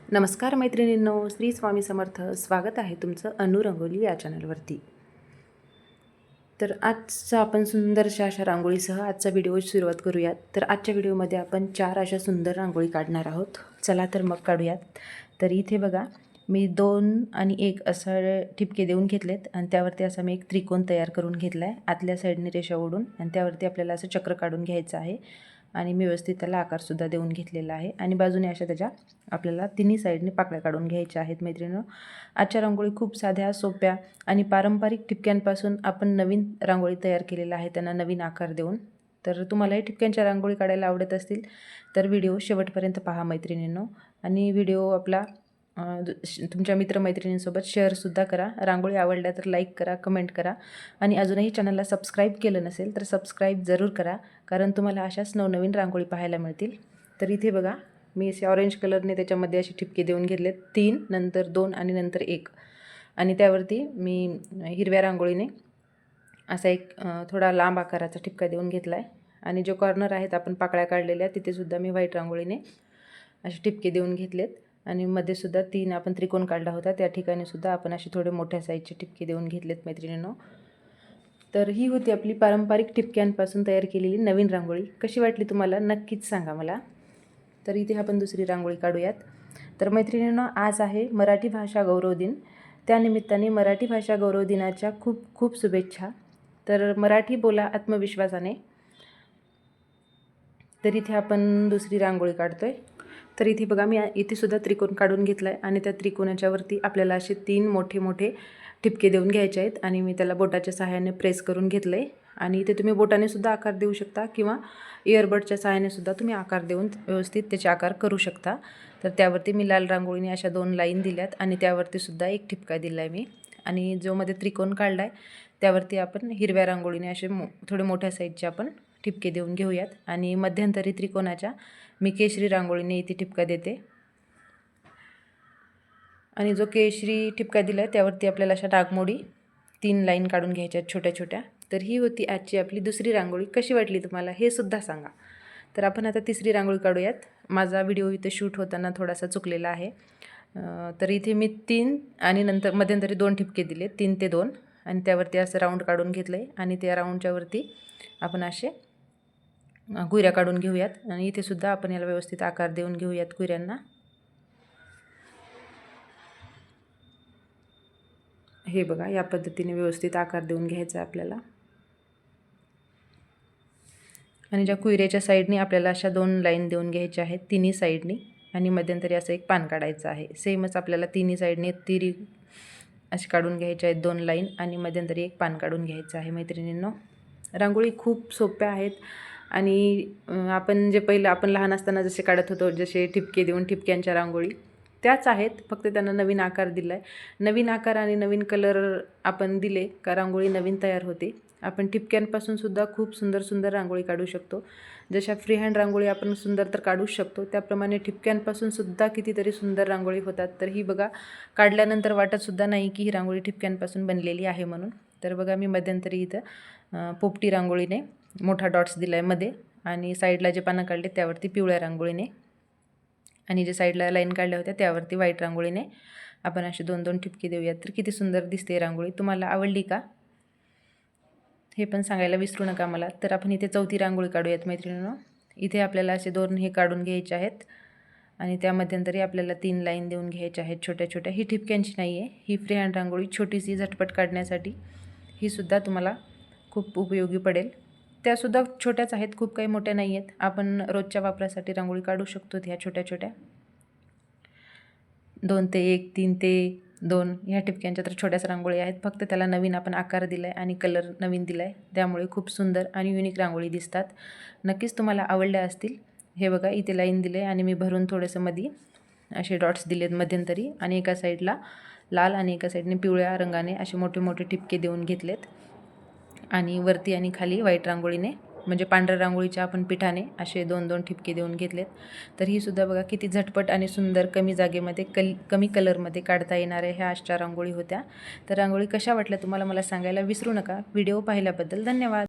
नमस्कार मैत्रिणींनो, श्री स्वामी समर्थ. स्वागत आहे तुमचं अनु रंगोली या चॅनलवरती. तर आजचा आपण सुंदरशा अशा रांगोळीसह आजचा व्हिडिओ सुरुवात करूयात. तर आजच्या व्हिडिओमध्ये आपण 4 अशा सुंदर रांगोळी काढणार आहोत. चला तर मग काढूयात. तर इथे बघा, मी 2 आणि 1 असं ठिपके देऊन घेतलेत आणि त्यावरती असा मी एक त्रिकोण तयार करून घेतला आहे आतल्या साईडने रेषा ओढून, आणि त्यावरती आपल्याला असं चक्र काढून घ्यायचं आहे आणि व्यवस्थित त्याला आकारसुद्धा देऊन घेतलेला आहे. आणि बाजूने अशा त्याच्या आपल्याला तिन्ही साईडने पाकळ्या काढून घ्यायच्या आहेत. मैत्रिणींनो, आजच्या रांगोळी खूप साध्या, सोप्या आणि पारंपरिक ठिपक्यांपासून आपण नवीन रांगोळी तयार केलेला आहे, त्यांना नवीन आकार देऊन. तर तुम्हालाही ठिपक्यांच्या रांगोळी काढायला आवडत असतील तर व्हिडिओ शेवटपर्यंत पहा मैत्रिणींनो. आणि व्हिडिओ आपला तुमच्या मित्रमैत्रिणींसोबत शेअरसुद्धा करा. रांगोळी आवडल्या तर लाईक करा, कमेंट करा आणि अजूनही चॅनलला सबस्क्राईब केलं नसेल तर सबस्क्राईब जरूर करा, कारण तुम्हाला अशाच नवनवीन रांगोळी पाहायला मिळतील. तर इथे बघा, मी असे ऑरेंज कलरने त्याच्यामध्ये असे ठिपके देऊन घेतलेत, 3, नंतर 2 आणि नंतर 1. आणि त्यावरती मी हिरव्या रांगोळीने असा एक थोडा लांब आकाराचा ठिपका देऊन घेतला आहे. आणि जो कॉर्नर आहेत आपण पाकळ्या काढलेल्या, तिथेसुद्धा मी व्हाईट रांगोळीने असे ठिपके देऊन घेतलेत. आणि मध्येसुद्धा 3 आपण त्रिकोण काढला होता, त्या ठिकाणीसुद्धा आपण असे थोडे मोठ्या साईजचे ठिपके देऊन घेतलेत मैत्रिणींनो. तर ही होती आपली पारंपरिक ठिपक्यांपासून तयार केलेली नवीन रांगोळी. कशी वाटली तुम्हाला नक्कीच सांगा मला. तर इथे आपण दुसरी रांगोळी काढूयात. तर मैत्रिणींनो, आज आहे मराठी भाषा गौरव दिन. त्यानिमित्ताने मराठी भाषा गौरव दिनाच्या खूप खूप शुभेच्छा. तर मराठी बोला आत्मविश्वासाने. तर इथे आपण दुसरी रांगोळी काढतोय. तर इथे बघा, मी इथेसुद्धा त्रिकोण काढून घेतला आहे आणि त्या त्रिकोणाच्या वरती आपल्याला असे 3 मोठे मोठे ठिपके देऊन घ्यायचे आहेत. आणि मी त्याला बोटाच्या सहाय्याने प्रेस करून घेतलं आहे. आणि इथे तुम्ही बोटाने सुद्धा आकार देऊ शकता किंवा इयरबडच्या सहाय्याने सुद्धा तुम्ही आकार देऊन व्यवस्थित त्याचे आकार करू शकता. तर त्यावरती मी लाल रांगोळीने अशा 2 लाईन दिल्यात आणि त्यावरती सुद्धा एक ठिपका दिला आहे मी. आणि जो मध्ये त्रिकोण काढला आहे त्यावरती आपण हिरव्या रांगोळीने असे थोडे मोठ्या साईजचे आपण ठिपके देऊन घेऊयात. आणि मध्यंतरी त्रिकोणाच्या मी केशरी रांगोळीने इथे ठिपका देते. आणि जो केशरी ठिपका दिला आहे त्यावरती आपल्याला अशा डागमोडी 3 लाईन काढून घ्यायच्या आहेत छोट्या छोट्या. तर ही होती आजची आपली दुसरी रांगोळी. कशी वाटली तुम्हाला हे सुद्धा सांगा. तर आपण आता तिसरी रांगोळी काढूयात. माझा व्हिडिओ इथे शूट होताना थोडासा चुकलेला आहे. तर इथे मी 3 आणि नंतर मध्यंतरी 2 ठिपके दिले, 3 ते 2, आणि त्यावरती असं राऊंड काढून घेतलं आहे. आणि त्या राऊंडच्या वरती आपण असे कुयऱ्या काढून घेऊयात. आणि इथे सुद्धा आपण याला व्यवस्थित आकार देऊन घेऊयात कुयऱ्यांना. हे बघा, या पद्धतीने व्यवस्थित आकार देऊन घ्यायचा आपल्याला. आणि ज्या कुयऱ्याच्या साईडनी आपल्याला अशा 2 लाईन देऊन घ्यायच्या आहेत तिन्ही साईडनी. आणि मध्यंतरी असं एक पान काढायचं आहे. सेमच आपल्याला तिन्ही साईडने तिरी अशी काढून घ्यायच्या आहेत 2 लाईन आणि मध्यंतरी एक पान काढून घ्यायचं आहे मैत्रिणींनो. रांगोळी खूप सोप्या आहेत. आणि आपण जे पहिलं आपण लहान असताना जसे काढत होतो, जसे ठिपके देऊन ठिपक्यांच्या रांगोळी, त्याच आहेत, फक्त त्यांना नवीन आकार दिला आहे. नवीन आकार आणि नवीन कलर आपण दिले का रांगोळी नवीन तयार होते. आपण ठिपक्यांपासून सुद्धा खूप सुंदर सुंदर रांगोळी काढू शकतो. जशा फ्री हँड रांगोळी आपण सुंदर तर काढूच शकतो, त्याप्रमाणे ठिपक्यांपासून सुद्धा कितीतरी सुंदर रांगोळी होतात. तर ही बघा, काढल्यानंतर वाटतसुद्धा नाही की ही रांगोळी ठिपक्यांपासून बनलेली आहे म्हणून. तर बघा, मी मध्यंतरी इथं पोपटी रांगोळीने मोठा डॉट्स दिला आहे मध्ये, आणि साईडला जे पानं काढले त्यावरती पिवळ्या रांगोळीने, आणि जे साईडला लाईन काढल्या होत्या त्यावरती व्हाईट रांगोळीने आपण असे 2-2 ठिपके देऊयात. तर किती सुंदर दिसते रांगोळी. तुम्हाला आवडली का हे पण सांगायला विसरू नका मला. तर आपण इथे चौथी रांगोळी काढूयात मैत्रिणींनो. इथे आपल्याला असे 2 हे काढून घ्यायचे आहेत आणि त्या मध्यंतरी आपल्याला 3 लाईन देऊन घ्यायच्या आहेत छोट्या छोट्या. ही ठिपक्यांची नाही आहे, ही फ्री हँड रांगोळी छोटीशी झटपट काढण्यासाठी. ही सुद्धा तुम्हाला खूप उपयोगी पडेल. त्यासुद्धा छोट्याच आहेत, खूप काही मोठ्या नाही आहेत. आपण रोजच्या वापरासाठी रांगोळी काढू शकतो ह्या छोट्या छोट्या. 2 ते 1, 3 ते 2 ह्या ठिपक्यांच्या तर छोट्याच रांगोळी आहेत. फक्त त्याला नवीन आपण आकार दिला आहे आणि कलर नवीन दिला आहे, त्यामुळे खूप सुंदर आणि युनिक रांगोळी दिसतात. नक्कीच तुम्हाला आवडल्या असतील. हे बघा, इथे लाईन दिले आणि मी भरून थोडंसं मध्ये असे डॉट्स दिलेत मध्यंतरी, आणि एका साईडला लाल आणि एका साईडने पिवळ्या रंगाने असे मोठे मोठे ठिपके देऊन घेतलेत. आणि वरती आणि खाली व्हाईट रांगोळीने, म्हणजे पांढऱ्या रांगोळीच्या आपण पिठाने असे 2-2 ठिपके देऊन घेतलेत. तर ही सुद्धा बघा किती झटपट आणि सुंदर कमी जागेमध्ये कमी कलरमध्ये काढता येणाऱ्या ह्या अशा रांगोळी होत्या. तर रांगोळी कशा वाटल्या तुम्हाला मला सांगायला विसरू नका. व्हिडिओ पाहिल्याबद्दल धन्यवाद.